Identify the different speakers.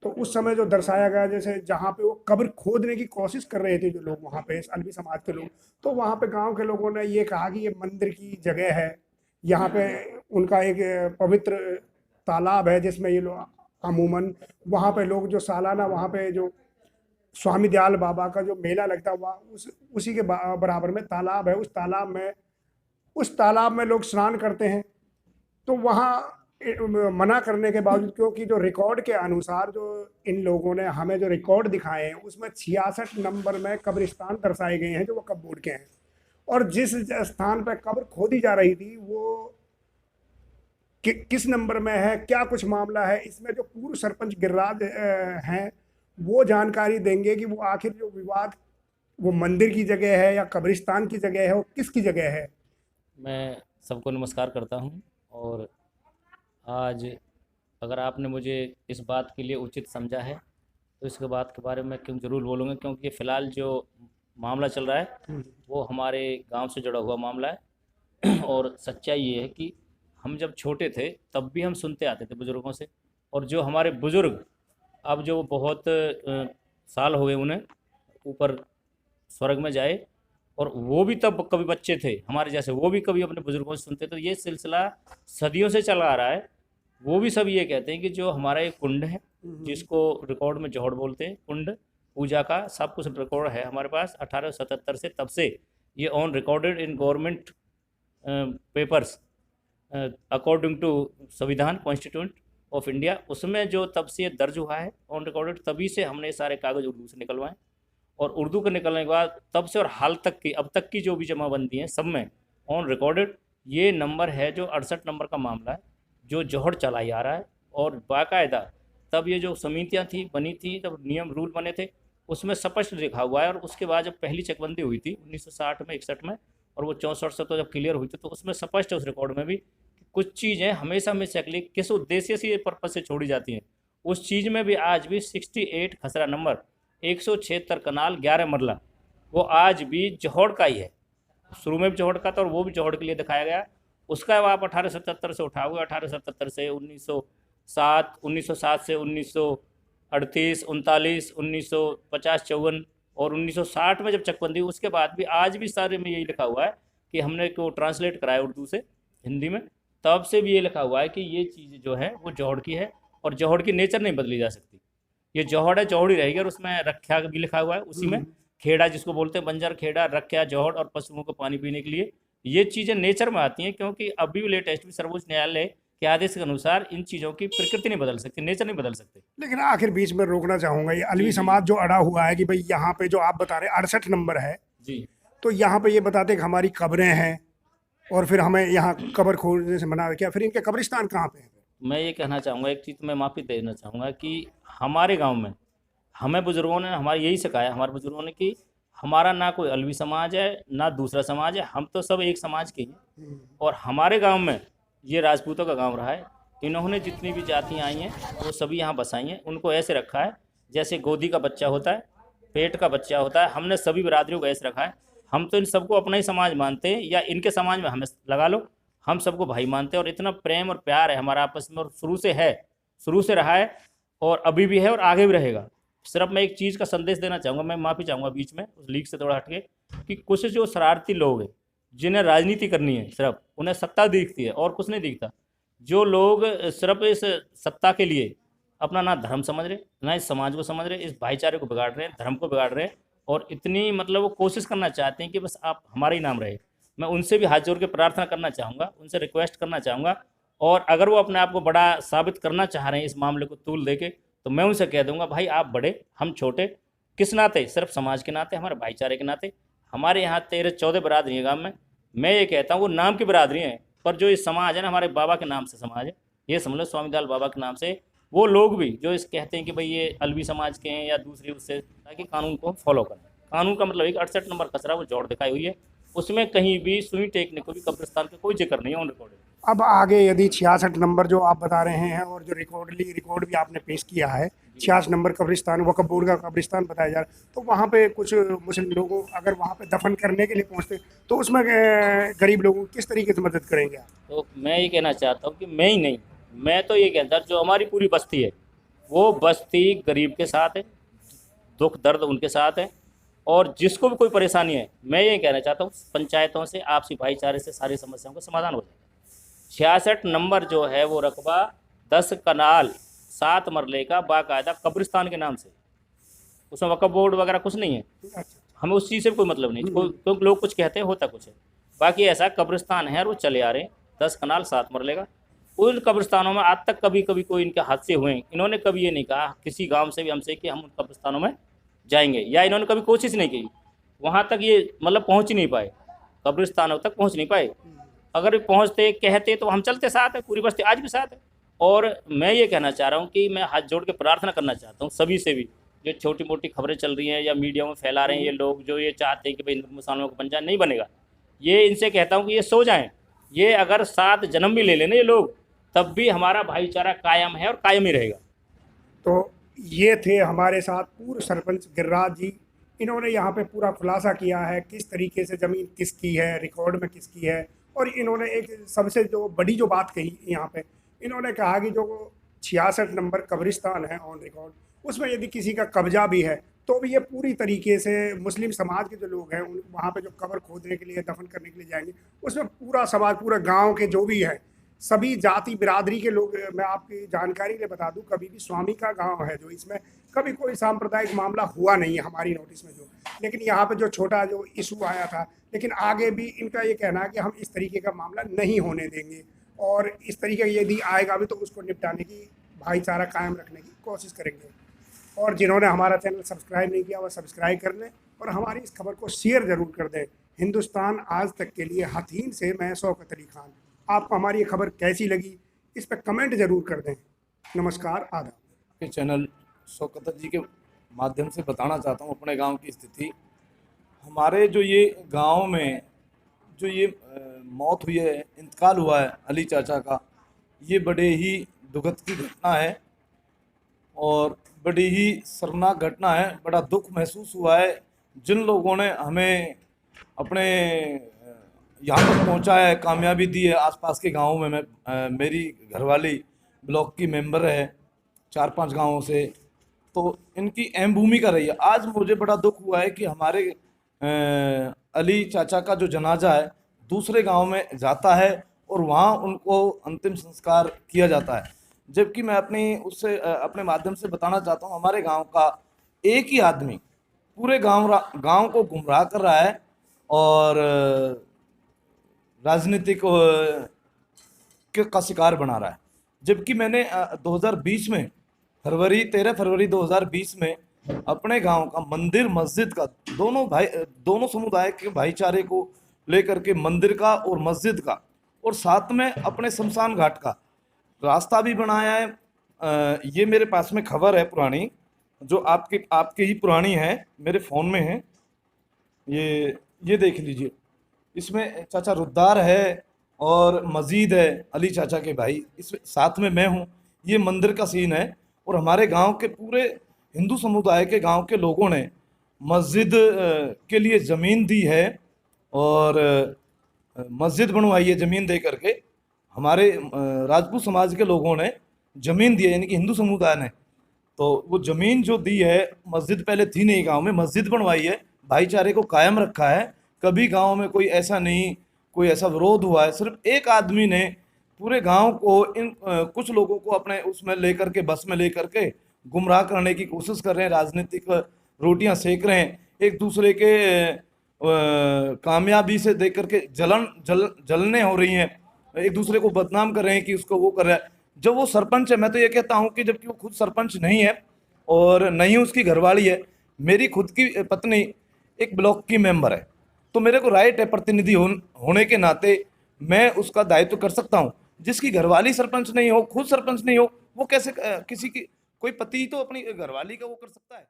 Speaker 1: तो उस समय जो दर्शाया गया, जैसे जहाँ पे वो कब्र खोदने की कोशिश कर रहे थे जो लोग वहाँ पे, अलवी समाज के लोग, तो वहाँ पे गांव के लोगों ने ये कहा कि ये मंदिर की जगह है, यहाँ पे उनका एक पवित्र तालाब है जिसमें ये लोग अमूमन वहाँ पे लोग जो सालाना वहाँ पे जो स्वामी दयाल बाबा का जो मेला लगता है, वहाँ उसी के बराबर में तालाब है, उस तालाब में लोग स्नान करते हैं। तो वहाँ मना करने के बावजूद, क्योंकि जो रिकॉर्ड के अनुसार जो इन लोगों ने हमें जो रिकॉर्ड दिखाए हैं उसमें 66 नंबर में कब्रिस्तान दर्शाए गए हैं जो वो कब बोर्ड के हैं। और जिस स्थान पर कब्र खोदी जा रही थी वो किस नंबर में है, क्या कुछ मामला है, इसमें जो पूर्व सरपंच गिरिराज हैं वो जानकारी देंगे कि वो आखिर जो विवाद वो मंदिर की जगह है या कब्रिस्तान की जगह है, वो किसकी जगह है।
Speaker 2: मैं सबको नमस्कार करता हूँ। और आज अगर आपने मुझे इस बात के लिए उचित समझा है तो इसके बात के बारे में क्यों ज़रूर बोलूँगा, क्योंकि फ़िलहाल जो मामला चल रहा है वो हमारे गांव से जुड़ा हुआ मामला है। और सच्चाई ये है कि हम जब छोटे थे तब भी हम सुनते आते थे बुज़ुर्गों से, और जो हमारे बुज़ुर्ग अब जो बहुत साल हो गए उन्हें ऊपर स्वर्ग में जाए, और वो भी तब कभी बच्चे थे हमारे जैसे, वो भी कभी अपने बुजुर्गों से सुनते, तो ये सिलसिला सदियों से चला आ रहा है। वो भी सब ये कहते हैं कि जो हमारा एक कुंड है जिसको रिकॉर्ड में जौहड़ बोलते हैं, कुंड पूजा का सब कुछ रिकॉर्ड है हमारे पास 1877 से, तब से ये on recorded in government papers according to संविधान कॉन्स्टिट्यूंट ऑफ इंडिया, उसमें जो तब से ये दर्ज हुआ है ऑन रिकॉर्डेड, तभी से हमने सारे कागज़ उर्दू से निकलवाए। और उर्दू के निकलने के बाद तब से और हाल तक की अब तक की जो भी जमाबंदी है सब में ऑन रिकॉर्डेड ये नंबर है जो 68 नंबर का मामला है जो जौहड़ चलाई आ रहा है। और बाकायदा तब ये जो समितियाँ थी बनी थी, जब नियम रूल बने थे उसमें स्पष्ट लिखा हुआ है। और उसके बाद जब पहली चकबंदी हुई थी 1960 में 61 में, और वो 64 से तो जब क्लियर हुई थी, तो उसमें स्पष्ट है उस रिकॉर्ड में भी कि कुछ चीज़ें हमेशा हमेशा के लिए किस उद्देश्य से ये पर्पज से छोड़ी जाती हैं। उस चीज़ में भी आज भी 68 खसरा नंबर 176 कनाल 11 मरला वो आज भी जौहड़ का ही है। शुरू में भी जौहड़ का था और वो भी जौहड़ के लिए दिखाया गया। उसका आप 1877 से उठाओगे, 1877 से 1907, 1907 से 1938, 39, 1950, 54 और 1960 में जब चकबंदी हुई, उसके बाद भी आज भी सारे में यही लिखा हुआ है कि हमने को ट्रांसलेट कराया उर्दू से हिंदी में, तब से भी ये लिखा हुआ है कि ये चीज़ जो है वो जौहड़ की है और जौहड़ की नेचर नहीं बदली जा सकती। ये जौहड़ है, जौहड़ ही रहेगी। और उसमें रख्या भी लिखा हुआ है उसी में, खेड़ा जिसको बोलते हैं, बंजर खेड़ा, रख्या, जौहड़ और पशुओं को पानी पीने के लिए। ये चीज़ें नेचर में आती हैं, क्योंकि अभी भी लेटेस्ट भी सर्वोच्च न्यायालय के आदेश के अनुसार इन चीज़ों की प्रकृति नहीं बदल सकती, नेचर नहीं बदल सकते।
Speaker 1: लेकिन आखिर बीच में रोकना चाहूंगा, ये
Speaker 2: जी
Speaker 1: अलवी
Speaker 2: जी
Speaker 1: समाज जो अड़ा हुआ है कि भाई यहाँ पे जो आप बता रहे हैं 68 नंबर है,
Speaker 2: जी।
Speaker 1: तो यहाँ पे ये बताते हैं कि हमारी कब्रें हैं और फिर हमें यहाँ कब्र खोदने से मना किया, फिर इनके कब्रिस्तान कहाँ पे है।
Speaker 2: मैं ये कहना चाहूँगा, एक चीज़ मैं माफ़ी देना चाहूँगा कि हमारे गांव में हमें बुज़ुर्गों ने हमारे यही सिखाया, हमारे बुज़ुर्गों ने, कि हमारा ना कोई अलवी समाज है ना दूसरा समाज है, हम तो सब एक समाज के हैं। और हमारे गांव में ये राजपूतों का गांव रहा है। इन्होंने जितनी भी जातियाँ आई हैं वो सभी यहाँ बसाई हैं। उनको ऐसे रखा है जैसे गोदी का बच्चा होता है, पेट का बच्चा होता है, हमने सभी बिरादरियों को ऐसे रखा है। हम तो इन सबको अपना ही समाज मानते हैं, या इनके समाज में हमें लगा लो, हम सबको भाई मानते हैं। और इतना प्रेम और प्यार है हमारा आपस में, और शुरू से है, शुरू से रहा है और अभी भी है और आगे भी रहेगा। सिर्फ मैं एक चीज़ का संदेश देना चाहूँगा, मैं माफ़ी चाहूँगा बीच में उस लीक से थोड़ा हटके, कि कुछ जो शरारती लोग हैं जिन्हें राजनीति करनी है, सिर्फ उन्हें सत्ता दिखती है और कुछ नहीं दिखता। जो लोग सिर्फ इस सत्ता के लिए अपना ना धर्म समझ रहे, ना इस समाज को समझ रहे, इस भाईचारे को बिगाड़ रहे हैं, धर्म को बिगाड़ रहे हैं, और इतनी मतलब वो कोशिश करना चाहते हैं कि बस आप हमारा ही नाम रहे। मैं उनसे भी हाथ जोड़ के प्रार्थना करना चाहूँगा, उनसे रिक्वेस्ट करना चाहूँगा। और अगर वो अपने आप को बड़ा साबित करना चाह रहे हैं इस मामले को तूल दे के, तो मैं उनसे कह दूंगा, भाई आप बड़े, हम छोटे। किस नाते? सिर्फ समाज के नाते, हमारे भाईचारे के नाते। हमारे यहाँ 13-14 बरादरी है गाँव में। मैं ये कहता हूँ वो नाम की बरादरी हैं, पर जो ये समाज है ना, हमारे बाबा के नाम से समाज है। ये समझ लो स्वामी दयाल बाबा के नाम से वो लोग भी जो इस कहते हैं कि भाई ये अलवी समाज के हैं या दूसरी, उससे ताकि कानून को फॉलो करें। कानून का मतलब एक 68 नंबर खसरा वो जोड़ दिखाई हुई है, उसमें कहीं भी सुई टेकने को भी कब्रिस्तान का कोई जिक्र नहीं है ऑन रिकॉर्डेड।
Speaker 1: अब आगे यदि 66 नंबर जो आप बता रहे हैं और जो रिकॉर्ड भी आपने पेश किया है,
Speaker 2: जी
Speaker 1: 66 नंबर कब्रिस्तान वक्फ बोर्ड का कब्रिस्तान बताया जा रहा है, तो वहाँ पे कुछ मुस्लिम लोगों अगर वहाँ पे दफन करने के लिए पहुँचते तो उसमें गरीब लोगों की किस तरीके से मदद करेंगे आप।
Speaker 2: तो मैं ये कहना चाहता हूँ कि मैं ही नहीं, मैं तो ये कहता जो हमारी पूरी बस्ती है, वो बस्ती गरीब के साथ है, दुख दर्द उनके साथ है। और जिसको भी कोई परेशानी है, मैं ये कहना चाहता हूँ, पंचायतों से आपसी भाईचारे से सारी समस्याओं का समाधान हो जाएगा। 66 नंबर जो है वो रकबा 10 कनाल 7 मरले का बाकायदा कब्रिस्तान के नाम से, उसमें वक्फ बोर्ड वगैरह कुछ नहीं है।
Speaker 1: अच्छा।
Speaker 2: हमें उस चीज़ से कोई मतलब नहीं, क्योंकि लोग कुछ कहते हैं, होता कुछ है। बाकी ऐसा कब्रिस्तान है और वो चले आ रहे हैं, 10 कनाल 7 मरले का। उन कब्रिस्तानों में आज तक कभी कभी कोई इनके हादसे हुए हैं, इन्होंने कभी ये नहीं कहा किसी गांव से भी हमसे कि हम उन कब्रिस्तानों में जाएंगे, या इन्होंने कभी कोशिश नहीं की वहाँ तक, ये मतलब पहुँच ही नहीं पाए, कब्रिस्तानों तक पहुँच नहीं पाए। अगर भी पहुँचते कहते तो हम चलते साथ है, पूरी बस्ती आज भी साथ है। और मैं ये कहना चाह रहा हूँ कि मैं हाथ जोड़ के प्रार्थना करना चाहता हूँ सभी से भी, जो छोटी मोटी खबरें चल रही हैं या मीडिया में फैला रहे हैं ये लोग, जो ये चाहते हैं कि भाई हिंदू मुसलमानों का पंजा नहीं बनेगा, ये इनसे कहता हूँ कि ये सो जाएं। ये अगर 7 जन्म भी ले लेना ये लोग, तब भी हमारा भाईचारा कायम है और कायम ही रहेगा।
Speaker 1: तो ये थे हमारे साथ पूर्व सरपंच गिरिराज जी। इन्होंने यहाँ पे पूरा खुलासा किया है किस तरीके से ज़मीन किसकी है, रिकॉर्ड में किसकी है। और इन्होंने एक सबसे जो बड़ी जो बात कही यहाँ पे, इन्होंने कहा कि जो 66 नंबर कब्रिस्तान है ऑन रिकॉर्ड, उसमें यदि किसी का कब्जा भी है तो भी ये पूरी तरीके से मुस्लिम समाज के जो लोग हैं उन वहाँ पे जो कब्र खोदने के लिए, दफन करने के लिए जाएंगे, उसमें पूरा समाज, पूरा गांव के जो भी है, सभी जाति बिरादरी के लोग। मैं आपकी जानकारी के लिए बता दूं, कभी भी स्वामी का गांव है जो, इसमें कभी कोई सांप्रदायिक मामला हुआ नहीं है हमारी नोटिस में जो। लेकिन यहाँ पे जो छोटा जो इशू आया था, लेकिन आगे भी इनका ये कहना है कि हम इस तरीके का मामला नहीं होने देंगे, और इस तरीके का यदि आएगा भी तो उसको निपटाने की, भाईचारा कायम रखने की कोशिश करेंगे। और जिन्होंने हमारा चैनल सब्सक्राइब नहीं किया वह सब्सक्राइब कर लें, और हमारी इस खबर को शेयर ज़रूर कर दें। हिंदुस्तान आज तक के लिए हथीन से मैं शौकत अली खान। आपको हमारी ये खबर कैसी लगी इस पर कमेंट ज़रूर कर दें। नमस्कार, आदाब।
Speaker 3: के चैनल शौकत जी के माध्यम से बताना चाहता हूँ अपने गांव की स्थिति। हमारे जो ये गांव में जो ये मौत हुई है, इंतकाल हुआ है अली चाचा का, ये बड़े ही दुखद की घटना है और बड़ी ही शर्मनाक घटना है। बड़ा दुख महसूस हुआ है जिन लोगों ने हमें अपने यहाँ तक पहुँचाया है, कामयाबी दी है। आसपास के गाँवों में मेरी घरवाली ब्लॉक की मेंबर है 4-5 गाँवों से, तो इनकी अहम भूमिका रही है। आज मुझे बड़ा दुख हुआ है कि हमारे अली चाचा का जो जनाजा है दूसरे गांव में जाता है और वहां उनको अंतिम संस्कार किया जाता है, जबकि मैं अपने माध्यम से बताना चाहता हूं, हमारे गांव का एक ही आदमी पूरे गांव को गुमराह कर रहा है और राजनीतिक का शिकार बना रहा है। जबकि मैंने 2020 में 13 फरवरी 2020 में अपने गांव का मंदिर मस्जिद का दोनों समुदाय के भाईचारे को लेकर के मंदिर का और मस्जिद का, और साथ में अपने शमशान घाट का रास्ता भी बनाया है। ये मेरे पास में खबर है पुरानी, जो आपके ही पुरानी है, मेरे फ़ोन में है। ये देख लीजिए, इसमें चाचा रुद्दार है और मजीद है अली चाचा के भाई, इसमें साथ में मैं हूँ। ये मंदिर का सीन है और हमारे गांव के पूरे हिंदू समुदाय के गांव के लोगों ने मस्जिद के लिए ज़मीन दी है और मस्जिद बनवाई है ज़मीन दे करके। हमारे राजपूत समाज के लोगों ने ज़मीन दी है, यानी कि हिंदू समुदाय ने। तो वो ज़मीन जो दी है, मस्जिद पहले थी नहीं गांव में, मस्जिद बनवाई है, भाईचारे को कायम रखा है। कभी गांव में कोई ऐसा विरोध हुआ है। सिर्फ एक आदमी ने पूरे गांव को कुछ लोगों को अपने उसमें लेकर के, बस में लेकर के गुमराह करने की कोशिश कर रहे हैं, राजनीतिक रोटियां सेक रहे हैं, एक दूसरे के कामयाबी से देख करके जलने हो रही हैं, एक दूसरे को बदनाम कर रहे हैं कि उसको वो कर रहा है। जब वो सरपंच है, मैं तो ये कहता हूँ कि जबकि वो खुद सरपंच नहीं है और नहीं उसकी घरवाली है, मेरी खुद की पत्नी एक ब्लॉक की मेंबर है, तो मेरे को राइट है, प्रतिनिधि होने के नाते मैं उसका दायित्व कर सकता हूँ। जिसकी घरवाली सरपंच नहीं हो, खुद सरपंच नहीं हो, वो कैसे किसी की कोई पति तो अपनी घरवाली का वो कर सकता है।